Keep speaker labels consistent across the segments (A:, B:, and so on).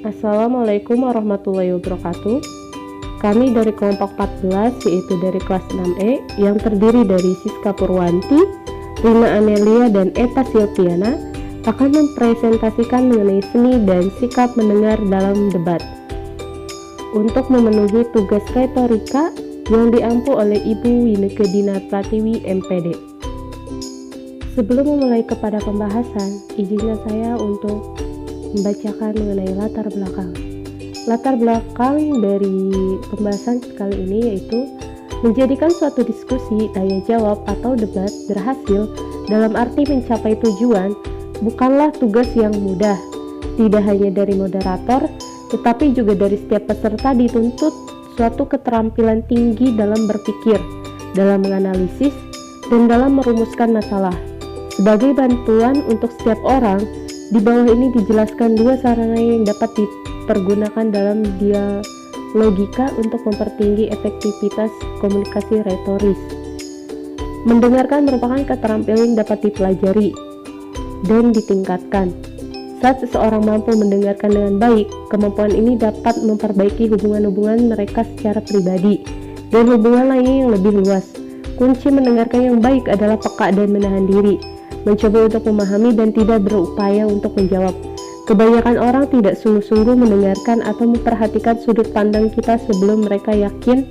A: Assalamualaikum warahmatullahi wabarakatuh. Kami dari kelompok 14, yaitu dari kelas 6E, yang terdiri dari Siska Purwanti, Rina Amelia, dan Eta Silviana, akan mempresentasikan mengenai seni dan sikap mendengar dalam debat. Untuk memenuhi tugas retorika yang diampu oleh Ibu Wineke Dina Pratiwi, MPD. Sebelum memulai kepada pembahasan, izinkan saya untuk membacakan mengenai latar belakang. Latar belakang dari pembahasan kali ini yaitu menjadikan suatu diskusi tanya jawab atau debat berhasil dalam arti mencapai tujuan bukanlah tugas yang mudah. Tidak hanya dari moderator, tetapi juga dari setiap peserta dituntut suatu keterampilan tinggi dalam berpikir, dalam menganalisis, dan dalam merumuskan masalah. Sebagai bantuan untuk setiap orang, di bawah ini dijelaskan dua sarana yang dapat dipergunakan dalam dialogika untuk mempertinggi efektivitas komunikasi retoris. Mendengarkan merupakan keterampilan yang dapat dipelajari dan ditingkatkan. Saat seseorang mampu mendengarkan dengan baik, kemampuan ini dapat memperbaiki hubungan-hubungan mereka secara pribadi dan hubungan lainnya yang lebih luas. Kunci mendengarkan yang baik adalah peka dan menahan diri, mencoba untuk memahami dan tidak berupaya untuk menjawab. Kebanyakan orang tidak sungguh-sungguh mendengarkan atau memperhatikan sudut pandang kita sebelum mereka yakin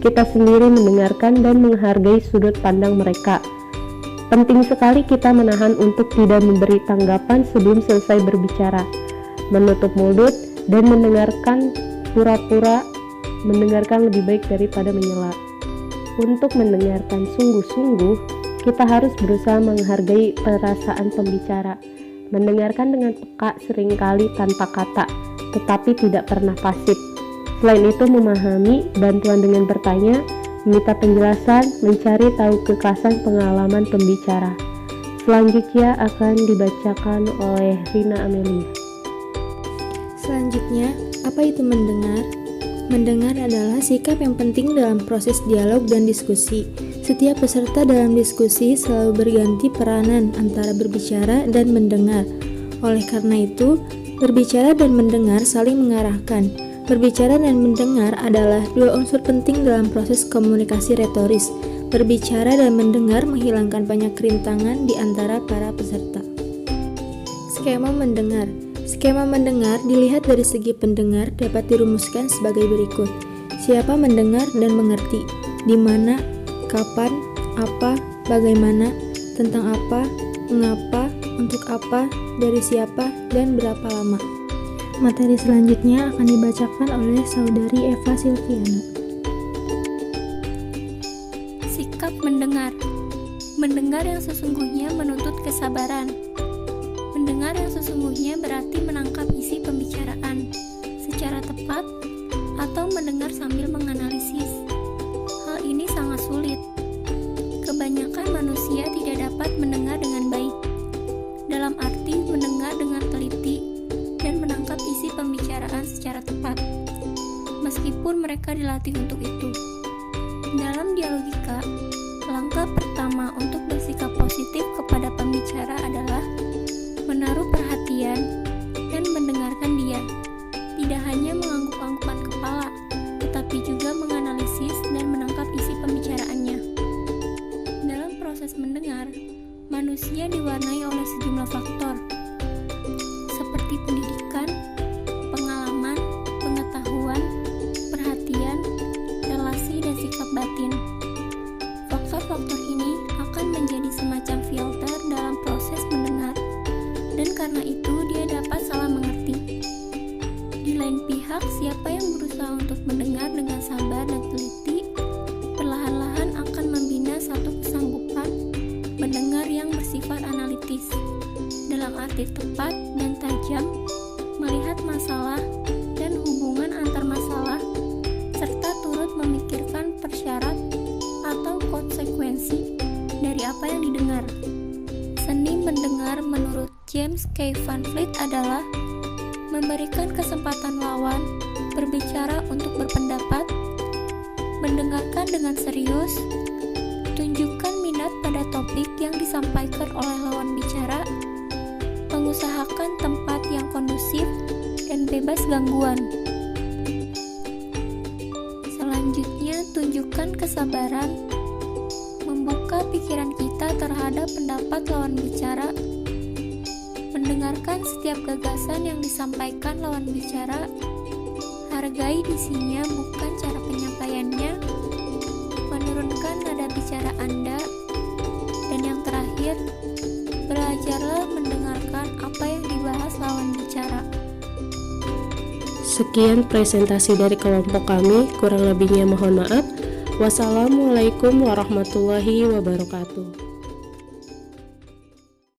A: kita sendiri mendengarkan dan menghargai sudut pandang mereka. Penting sekali kita menahan untuk tidak memberi tanggapan sebelum selesai berbicara, menutup mulut, dan mendengarkan pura-pura mendengarkan lebih baik daripada menyela. Untuk mendengarkan sungguh-sungguh, kita harus berusaha menghargai perasaan pembicara, mendengarkan dengan peka seringkali tanpa kata, tetapi tidak pernah pasif. Selain itu memahami, bantuan dengan bertanya, meminta penjelasan, mencari tahu kekhasan pengalaman pembicara. Selanjutnya akan dibacakan oleh Rina Amelia.
B: Selanjutnya, apa itu mendengar? Mendengar adalah sikap yang penting dalam proses dialog dan diskusi. Setiap peserta dalam diskusi selalu berganti peranan antara berbicara dan mendengar. Oleh karena itu, berbicara dan mendengar saling mengarahkan. Berbicara dan mendengar adalah dua unsur penting dalam proses komunikasi retoris. Berbicara dan mendengar menghilangkan banyak kerintangan di antara para peserta. Skema mendengar. Skema mendengar dilihat dari segi pendengar dapat dirumuskan sebagai berikut. Siapa mendengar dan mengerti, di mana, kapan, apa, bagaimana, tentang apa, mengapa, untuk apa, dari siapa, dan berapa lama. Materi selanjutnya akan dibacakan oleh Saudari Eva Silviana.
C: Sikap mendengar. Mendengar yang sesungguhnya menuntut kesabaran. Mendengar yang sesungguhnya berarti menangkap isi pembicaraan secara tepat atau mendengar sambil menganalisis. Hal ini sangat sulit. Kebanyakan manusia tidak dapat mendengar dengan baik. Dalam arti mendengar dengan teliti dan menangkap isi pembicaraan secara tepat, meskipun mereka dilatih untuk itu. Dalam dialogika, langkah pertama untuk bersikap positif kepada pembicara adalah menaruh perhatian dan mendengarkan dia. Tidak hanya mengangguk-anggukkan kepala, tetapi juga menganalisis dan menangkap isi pembicaraannya. Dalam proses mendengar, manusia diwarnai oleh sejumlah faktor, seperti pendidikan, pengalaman, pengetahuan, perhatian, relasi, dan sikap batin. Faktor-faktor ini akan menjadi semacam filter dalam proses mendengar, dan karena itu dia dapat salah mengerti. Di lain pihak, siapa yang berusaha untuk mendengar dengan sabar dan teliti, perlahan-lahan akan membina satu kesanggupan mendengar yang bersifat analitis, dalam arti tepat dan tajam, melihat masalah dan hubungan antar masalah, serta turut memikirkan persyarat atau konsekuensi dari apa yang didengar. Seni mendengar menurut James K. Van Vliet adalah memberikan kesempatan lawan berbicara untuk berpendapat, mendengarkan dengan serius, tunjukkan minat pada topik yang disampaikan oleh lawan bicara, mengusahakan tempat yang kondusif, dan dan bebas gangguan. Selanjutnya, tunjukkan kesabaran, membuka pikiran kita terhadap pendapat lawan bicara, mendengarkan setiap gagasan yang disampaikan lawan bicara, hargai isinya bukan cara penyampaiannya, menurunkan nada bicara Anda, dan yang terakhir, belajarlah mendengarkan apa yang dibahas lawan bicara.
A: Sekian presentasi dari kelompok kami, kurang lebihnya mohon maaf. Wassalamualaikum warahmatullahi wabarakatuh.